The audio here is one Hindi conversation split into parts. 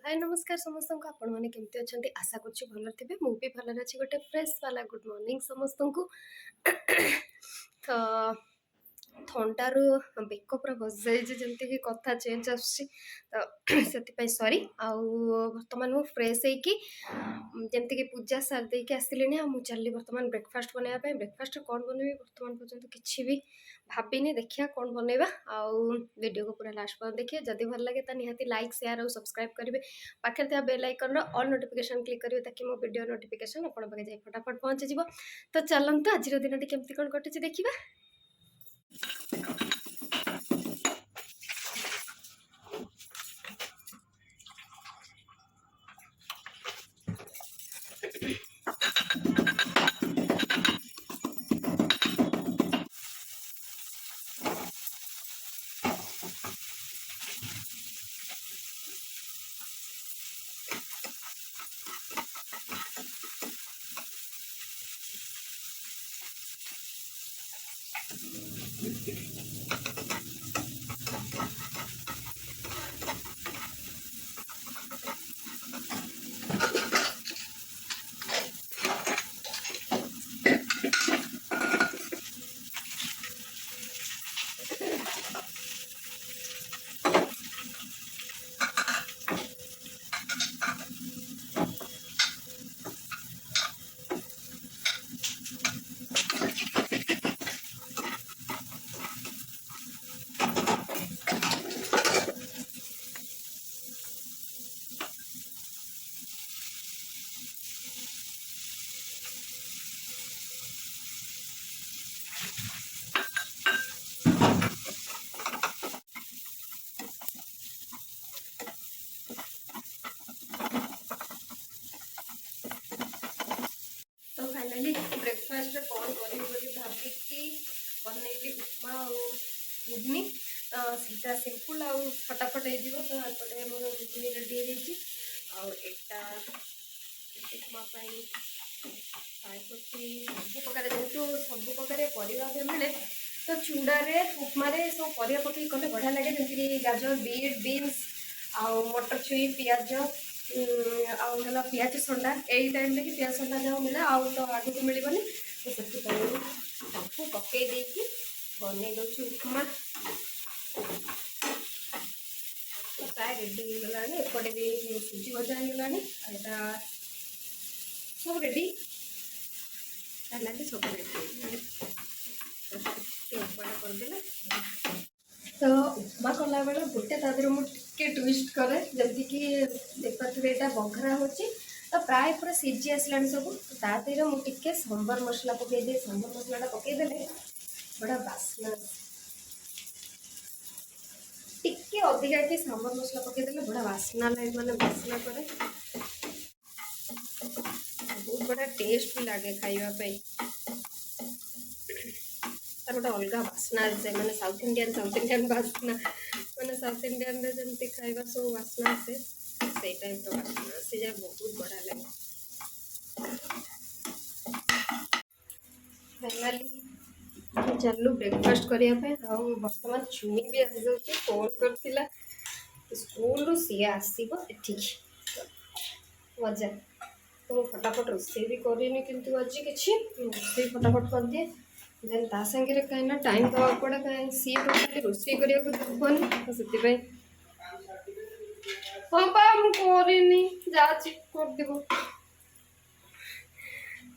हाय नमस्कार समस्त को आपण मैंने केमती अच्छा आशा कर भल थे मुझे भल अच्छी गोटे फ्रेश वाला गुड मॉर्निंग समस्त को तो थंडारू बेक पूरा बस जाइए जमती कि कथा चेंज आसी तो सॉरी बर्तमान मु फ्रेश होमती कि पूजा सार देकी आसिली आ चलि बर्तमान ब्रेकफास्ट बनवाई ब्रेकफास्ट कौन बनैबी बर्तमान पर्यटन किसी भी भाविनी देखिया कौन बनैबा वीडियो को पूरा लास्ट पर देखिए जदि भल लगे तो निहाती लाइक शेयर और सब्सक्राइब करेंगे पाखे थे bell icon all notification click करेंगे ताकि मो वीडियो नोटिफिकेशन आप पाखे फटाफट पहुँची जाव तो चलते आज दिन केमती कौन कटुची देखा। तो फाइनाली ब्रेकफास्ट कौन करी भाविकी बनैली उपमा और घुगनी तो सीटा सिंपल आ फटाफट हो तो एपटे मोर घुगनी रेडी होटा उपमा ट्राए कर सब प्रकार जेहतु सब प्रकार परिवा मिले तो चूड़ारे उपमारे सब परिया पकई कले बढ़िया लगे जमीन गाजर बीट बीन्स आउ मटर छुई पियाज आला पियाज संडा यही टाइम कि पियाज संडा जहाँ मिले आउ तो आगे को मिलबनी तो से पकई देकी बन दे उपमा तो प्राय रेडी हो गला एपटे भी सुजी भजा हो गला यहाँ सब रेडी लगे सब रेडी उपमा करदे तो उपमा कला बेले गोटे तादेह मुझे ट्विस्ट करे जमी कि देखते यहाँ बघरा हो तो प्राय पूरा सीझी आसला सब तादेह मुझे सांबर मसला पकईदे सांबर मसला पकईदे बड़ा बास्ना टिके अधिका कि सांबर मसला पकईदे बड़ा बास्ना लगे माने बास्ना करे बहुत बड़ा टेस्ट भी लगे खावाई तार गोटे अलग बास्ना आसे मैंने साउथ इंडियन बास्ना मैंने साउथ इंडियन जमी खाଇବା सब बास्ना आसे से टाइप बास्ना आसी जाए बहुत बढ़िया लगे फाइनाली चलू ब्रेकफास्ट करने बर्तमान चुनी भी आसी जाऊँगी फोन करथिला स्कूल सी आसब एठिक मजा तो मुझे फटाफट रोसे भी करनी किंतु आज कि रोसे फटाफट कर दिए देन ता संगे कहीं टाइम दवा पड़े कहीं सी टोटाली रोसे करने देवनी तो से हाँ पा मुझे करदेव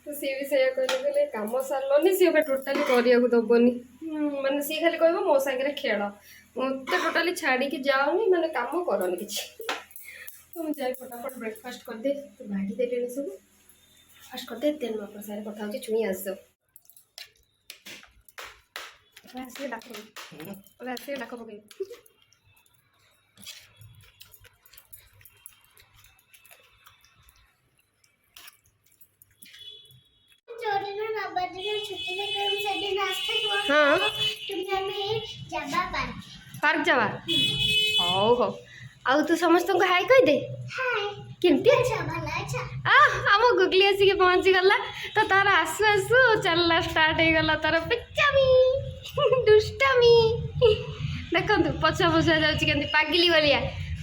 तो सी भी से कहले कम सारे सी टोटाली करने देवनी मैंने सी खाली कह मो सागर खेल मत टोटाली छाड़ी जाऊनी मैंने कम करनी कि तो मुझे जाए फटाफट ब्रेकफास्ट करदे तो बाढ़ी देले सब फास्ट करदे तेल आप सारे कथा हो छुई आस जाओ डाक डाक पकई हाँ पार्क जावा हौ हौ आउ तू समस्त को हाय कह दे केमती आम गुगली आसिक पहुँची गला तो तार आसु आसु चलला स्टार्ट हो गला तार पिचामी दुष्टामी देखु पछा पछा जाऊँगी पागिली भाया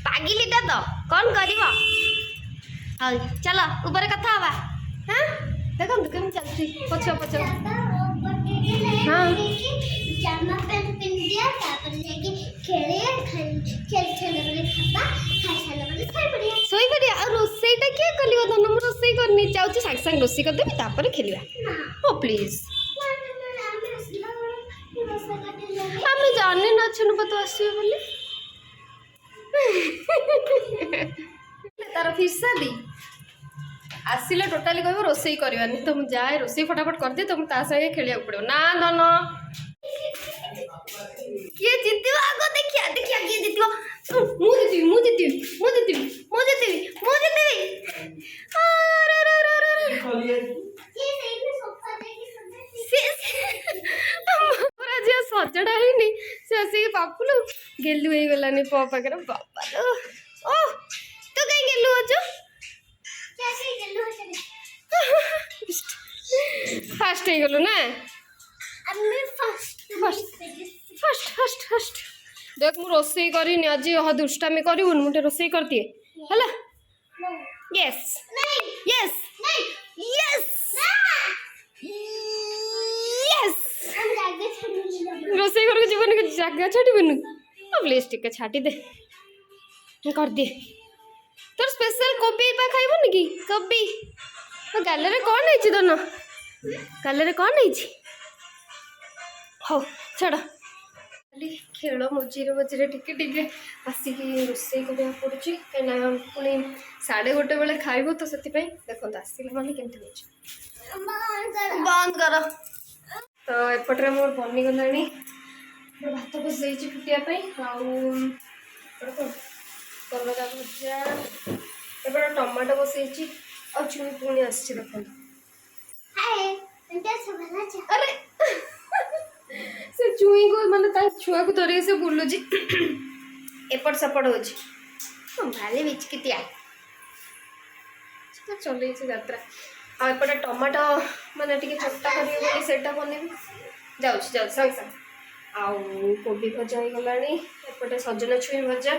पागिलीटा तो कौन करिवो हल चलो ऊपर कथा हवा हां देखो केम चलती पछो पछो हां जामा पैंट पिन दिया तापर जाके खेले खेल खेल बले खाबा खाई साला बले खाई पड़िया सोई पड़िया और रोसेईटा के कलियो धन मु रोसेई करनी चाहूची सांग सांग रोसेई कर देबी तापर खेलिया ओ प्लीज हम जाने ना छनु बतो आसी बोली तार फिरसा दी आसिले टोटाली कहबो रोसेई करबानी तो मु जाए रोसेई फटाफट कर दे तुम ता संगे खेलिया पड़ो ना धन किए जितबो आगो देखिया देखिया किए जितबो मु जीतीबी अरे रे रे रे ये सही में सोफा देके पूरा जे सजड़ा ही से आसी पापुलु गेलु हे गलानी प पाकर बाबा लो ओ तो कहीं गेलु अजो कैसे गेलु होते फास्ट हे गलु ना अब मैं फर्स्ट देख मु रोसई करिनी आज ह दुष्टामी करिवुन मुटे रोसई कर दिए हला यस नहीं यस नहीं यस यस हम जागे छोड़ रोसई करके जीवन के जगह छाड़बनु प्लीज टिके छाटी दे कर दे तोर स्पेशल कोबी पा खाइबन की कोबी गालरे कौन है दोनों गालरे कौन है हो छाड़ खाली खेल मझीरे मझीरे टिके टिके आसिक रोसई करा पड़ुची कहीं पुणी 1:30 बेले खाइब तो से देखो आसिले मैंने केमती बंद कर तो एपटे मोर बनीगला भात बसई फुटापी कलरा भजा एपटे टमाटो बसई और चुई पुणी आस देखो हाय अंदर से भला चा अरे से चुई को माने छुआ को धरिक से बुलुची एपट सेपट हो भाले बिचकितिया चल यात्रा आपटे टमाटो माने टिके चट्टा करेटा बनैबी जाऊँ जाऊँ सांग सांग आउ कोबी भजा हो गलानी एपटे सजना छुई भजा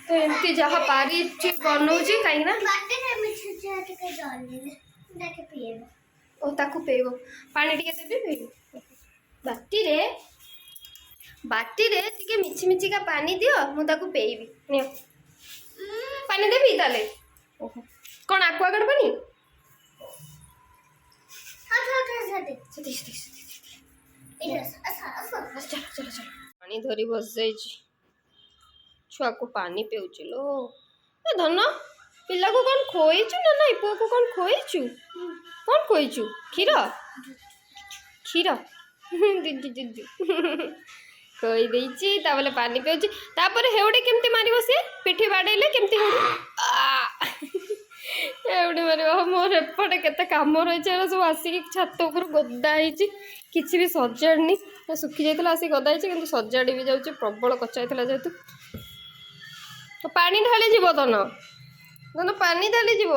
तो एमती जहाँ पारी बनाऊँगी कहीं बाटे रे मिछ जा के डाल ले देखे पिएबो ओ ताकू पेइबो पानी टिके देबी पेइबो बाटी रे टिके मिछि मिछि का पानी दियो मु ताकू पेइबी नियो पानी देबी ताले ओहो कोन एक्वागार्ड पानी हां सती इधर अच्छा चलो पानी धरी बस जाई छुआ को पानी पेउची लो ए धन पिला को कौन खोईचु ना ना पुआ को कौन खोईचु कौन खोईचु क्षीर दीदी दीदी खोई देइची ताबले पानी पेउची तापर हेउडे केमती मारिबो से पिठी बाडेले केमती हेउडे मारिबो मोर एपटे केते काम रही छे सब आसी छात ऊपर गदा हिची किछि भी सजाड़नी सुखी जाइतला आसी गदा हिची किंतु सजाड़ी भी जाउची प्रबल कच्चाइतला जेतु तो पानी ढाली जीव धन धन पानी ढाली जीव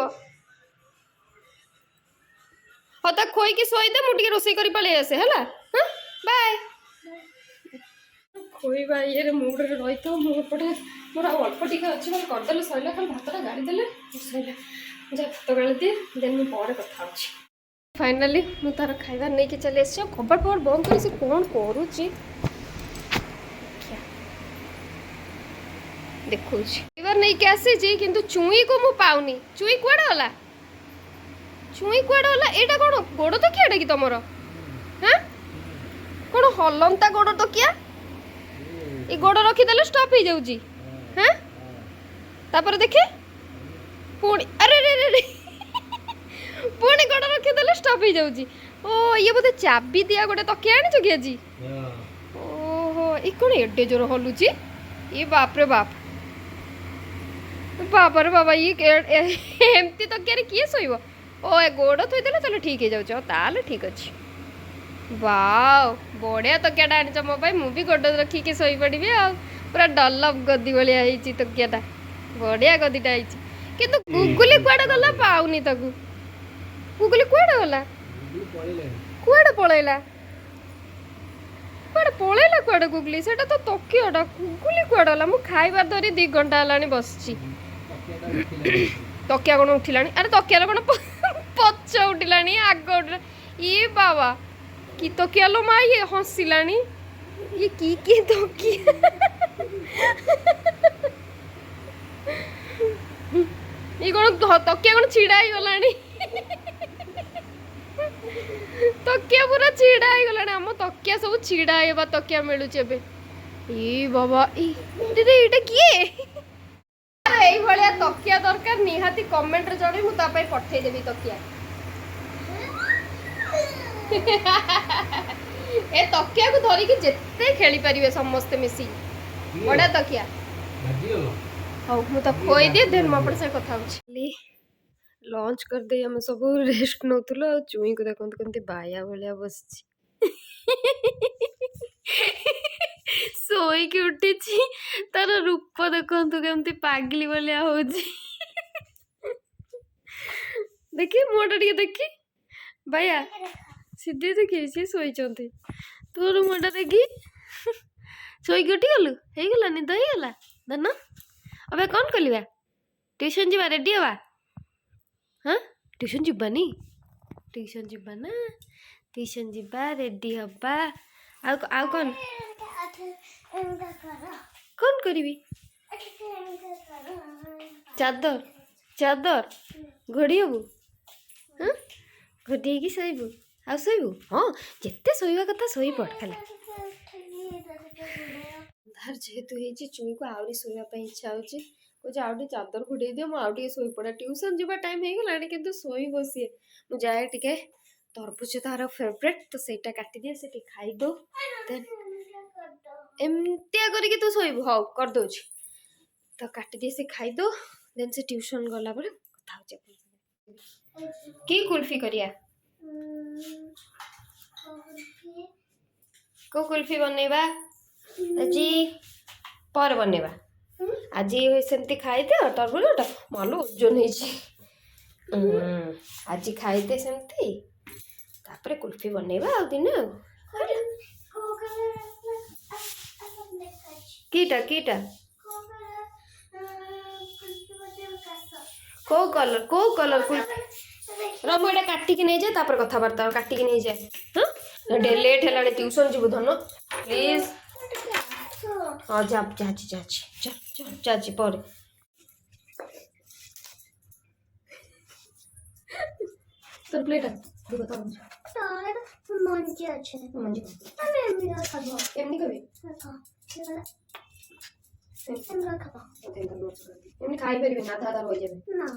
हाँ तो खोईकी शोईदे मुझे रोसई कर पलि आसे है बाय खोईबा ये मुड रही था मुझे मोर अल्प टी अच्छे मैं करदे सैला खाली भातटा गाड़ी देले सैला जा भात गाड़ी दिए देन मुझे कथा फाइनाली मु तार खाइबार नहीं कि चली आसी खबर खबर बंद कर कौन करुच्ची देखो नहीं कि आसी किंतु चुई को मु पाउनी चुई कुआडे गला चुई कुआडे गला एटा कोन गोड़ तो कियाडे कि तमरो हैं कोन हलंता गोड़ तो किया ए गोड़ रखी देले स्टॉप हो जाउजी हैं तापर देखे पुणी अरे रे रे रे पुणी गोड़ रखी देले स्टॉप हो जाउजी ओ ये बोते चाबी दिया गोटे तकिया आनी कि आजी ओहो ई कोन एडे जोर हलुची ये बाप रे बाप बाबा रे बाबा ये एमती तो क्या किए शोब ओ ए गोड़ थोदेले चलो ठीक हो जाऊँ ताल ठीक अच्छे वाओ बढ़िया तकियाटा आनी मो भाई मुझे गोड़ रखिकी शोई पड़ी आ पूरा डलप गदी भाई तकियाटा बढ़िया गदीटा कि गुगुली कुआडे गला पाऊनी ताकू गुगुली कुआडे गला कुआडे पलैला कुआडे पळेला कुआडे गुगली सेटा तो तकियाटा गुगली कुआडे होला मु खाइबार धरी 2 घंटा हलानी बसची तकिया कोन उठिलानी अरे तकिया कोन पछ उठिलानी आग उठिला ई बाबा की तकिया लो मा ये हंसिलानी ये की तकिया ये कोन तकिया कोन छिड़ा ही गलानी तकिया पूरा छिड़ा ही गलानी हम तकिया सब छिड़ा हेबा तकिया मिलुचे बे ई बाबा ई दीदी एटा किए अरे एई भलिया तकिया दरकार निहाती कमेंट रे जणी मु ता पई पठै देबी तकिया ए तकिया को धरी कि जेते खेली परिवे समस्त मिसी बड़ा तकिया हौ मु त खोई दे देन म अपन से कथा होछि लॉन्च कर दे हम सब रेस्ट नौथुलो चुई को देखंत केमती बाया भलिया बसछि सोई के उठिछि तार रूप देखंतु केमती पागली भलिया होछि देखि मोटा टिके देखि बाया सीधे देखि से सोई चंती तोर मोटा देखि सोई के उठी गलु हे गेला निद हे गेला दन अबे कौन कलिवा ट्यूशन जीवा रेडी हवा हाँ ट्यूशन जीवानी ट्यूशन जीवा ना ट्यूशन जीवा रेडी हवा आउ कौन कौन करीबी चादर चादर घोड़ी हबु हाँ घोड़ी की शोइबु आ शोइबु हाँ जेते शोइबा कथा शोइ पड़ खाली धार जेहेतु हेची चुई को आउरी शोइबा पई इच्छा होची कुछ आउटी चादर घोड़े दियो मु आउटी शोइ पड़ा ट्यूशन जीवा टाइम हे गलानी किंतु शोइ बसिए मु जाए टिके तरबुज तार फेवरेट तो सेटा काटी दिए सेटी खाई दो देन एमतिया करिके तू शोइबु हाउ कर दोछि तो काटी दिए से खाई दो देन से ट्यूशन गला बले कथा होचे की कुल्फी करिया को कुल्फी बनेबा अजी पर बनेबा आज सेमती खाइदे तरबुजटा मालो ओजन होइछि आज खाइदे सेमती तापरे कुल्फी बनेबा आ दिन कीटा कीटा को कलर कुल्फी रमो एटा काटी के नहीं जाए तापर कथा बार्ता काटी के नहीं जाए हां लेट हेलाने ट्यूशन जीवु धन प्लीज हाँ जाची पर तो प्लेट दे बता तार मंजी अच्छे मंजी अरे मेरा खाबो एमनी कबे एमरा खाबो एमनी खाई परिबे ना दादा हो जाबे ना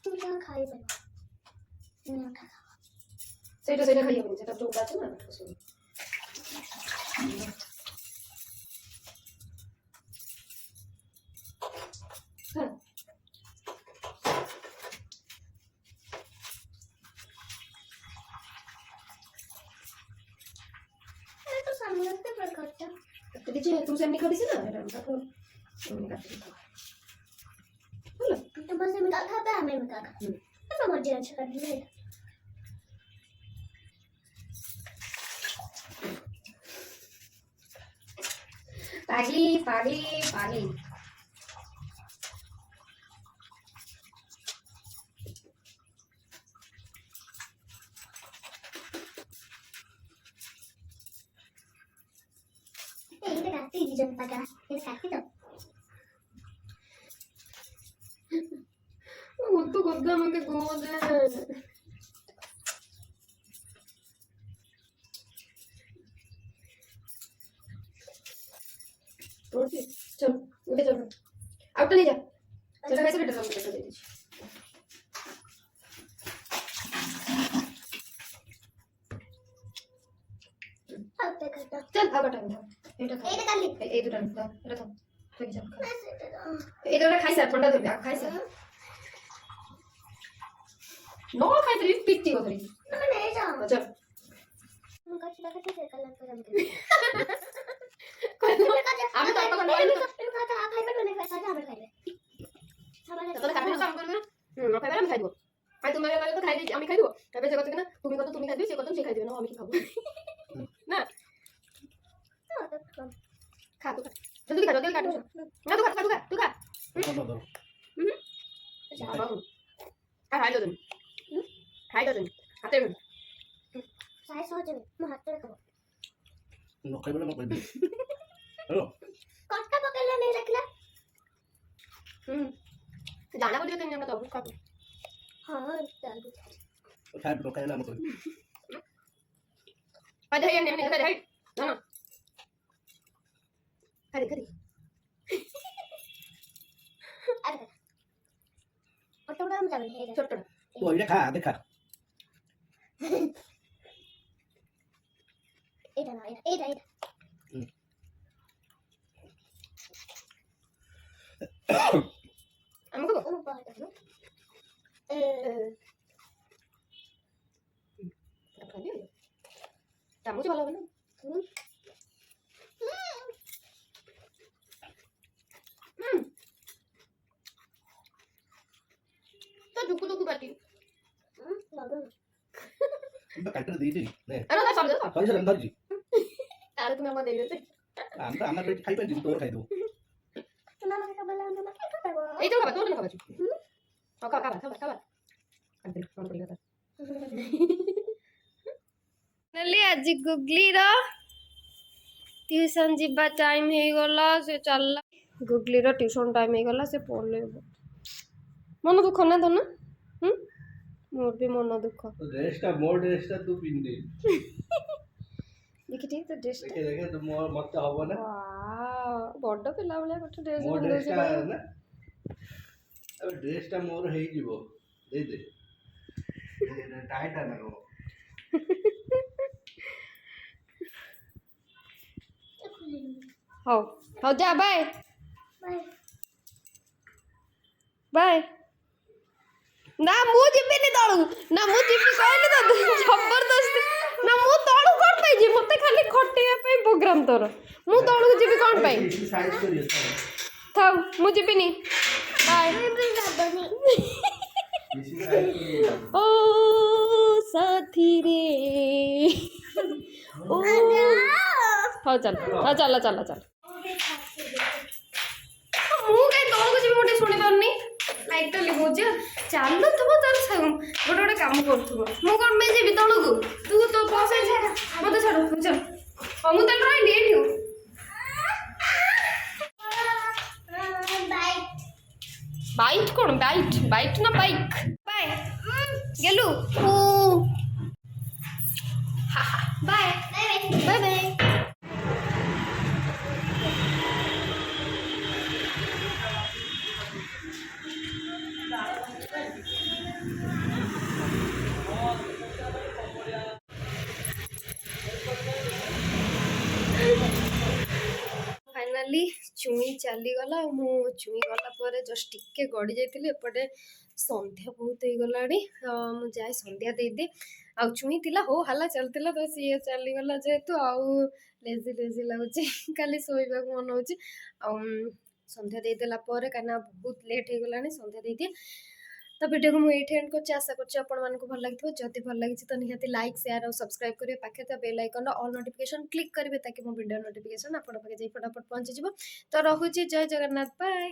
तुम खाई बनो ना खा सेटा खाई बनो सेटा चोक আছে না हाँ तो सामने से प्रकट तो दीजिए तुम से निकाली से ना मेरा तो निकाल बोलो तो बस मैं खाता है मैं खाता तो मर्जी अच्छा कर दिए पागली ये काटी जनता का ये काटी तो वो तो गद्दा मके गोद ओके चल उठे चल आउट ले जा चल कैसे बेटा हम दे दीजिए अब तक करता चल आउट टाइम था এটা এই টা কালি এই দুটো দাও এটা দাও ঠিক আছে এই দুটো খাই স্যার ঠান্ডা ধরবে খাই স্যার নো খাই তুই পিটি ওরে না না এই যাও চল हम का चिल्ला के कर लग कर আমি তো আপনাকে নয় না আমি খাতা খাই পারবে না খাই খাবে খাইবে তাহলে কাটবে কাম করবে না খাইবে আমি খাই দেব আর তুমি লাগে তো খাই দিই আমি খাই দেব তবে সে কথা না তুমি কত তুমি খাই দিবে সে কত সে খাই দিবে না আমি কি খাবো না जल्दी काट ना तू खा धरो बाबू हाय दो तुम हाथे में साइज हो जाए मैं हाथ में करो नो खाई बोला मत हेलो कट्टा पकड़ना नहीं रखना दाना को दिया तुमने तो अब खा हाँ डाल दो खाई तो खाई ना मत अरे ये नहीं अरे ना ना अरे अरे अरे और थोड़ा हम डाल दे छोटा तो ये खा देखा एटा हमको ऊपर डालो चामच वाला बना तो दुकु बाटी हम काटर दी थी ने अरे ना समझो सॉरी सर अंदर जी अरे तुम्हें मत दे देते हम तो हमारे खाई पे तो खाई दो ना का बला ना क्या करबो এই তো খাবা তোর না খাবা খাবা ନେଲି ଆଜି ଗୁଗଲିର ଟ୍ୟୁସନ୍ ଯିବା ଟାଇମ୍ ହେଇଗଲା ସେ ଚାଲିଲା ଗୁଗଲିର ଟ୍ୟୁସନ୍ ଟାଇମ୍ ହେଇଗଲା ସେ ପଳେଇବ ମନ ଦୁଃଖ ନା ତ ନା ମୋର ବି ମନ ଦୁଃଖ ड्रेसटा मोर ड्रेसटा तू पिन दे ଦେଖିଛି ତ ଡ୍ରେସ୍ଟା देखे देखे तो मोर मत हबो ना ବଡ଼ ପିଲା ଭଳିଆ ଗୋଟେ ଡ୍ରେସ୍ मोर ड्रेसटा ना अब ड्रेसटा मोर हेई जीवो दे दे टाइट है ना वो ହଉ ହଉ ଯା ବାଏ बाय ବାଏ ନା ମୁଁ ଯିବିନି ତଳକୁ ନା ମୁଁ ଯିବି କହିଲି ତ ଜବରଦସ୍ତି ନା ମୁଁ ତଳକୁ କ'ଣ ପାଇଁ ଯିବି ମୋତେ ଖାଲି ଖଟେଇବା ପାଇଁ ପ୍ରୋଗ୍ରାମ ତୋର ମୁଁ ତଳକୁ ଯିବି କ'ଣ ପାଇଁ साइज करियो ଥାଉ ମୁଁ ଯିବିନି ବାଏ इसी साइज ଓ ସାଥୀ ରେ ଓ ହଉ ଚାଲ ମୁଁ କାହିଁ ତଳକୁ ଯିବି ଗୋଟେ ଶୁଣିପାରୁନି ଲାଇଟ୍ଟା ଲିଭଉଛି ଚାଲୁଥିବ ତାର ଗୋଟେ ଗୋଟେ କାମ କରୁଥିବ ମୁଁ କ'ଣ ପାଇଁ ଯିବି ତଳକୁ ତୁ ତୋ ବସ ମୋତେ ଛାଡ଼ ଚାଲ ହଉ ମୁଁ ତାହେଲେ ରହିଲି ଏଇଠି ବାଇଟ୍ କ'ଣ ବାଇଟ୍ ନା ବାଇକ୍ ବାଏ ଗେଲୁ ବାଏ ବାଏ ବାଏ फाइनाली चुई चलीगला मु चुई गला पर जस्ट टिके गड़ी जाइए एपटे संध्या बहुत हो गला मु जाए संध्या देदे आ चुई थिला हो हला चलता तो सी चलीगला जेहेतु आउ लेजी लेजी लगुच खाली शोवा मन हो संध्या देदेला कहीं बहुत लेट हो गला संध्या देदिए तो वीडियो को मुझे एंड कर आशा कर भल लगी जदि भल लगी तो निहाती लाइक शेयर और सब्सक्राइब करेंगे पाखे तो bell icon all notification click करेंगे ताकि मो वीडियो नोटिफिकेशन आप फटाफट पहुंची तो रहुची जय जगन्नाथ बाय।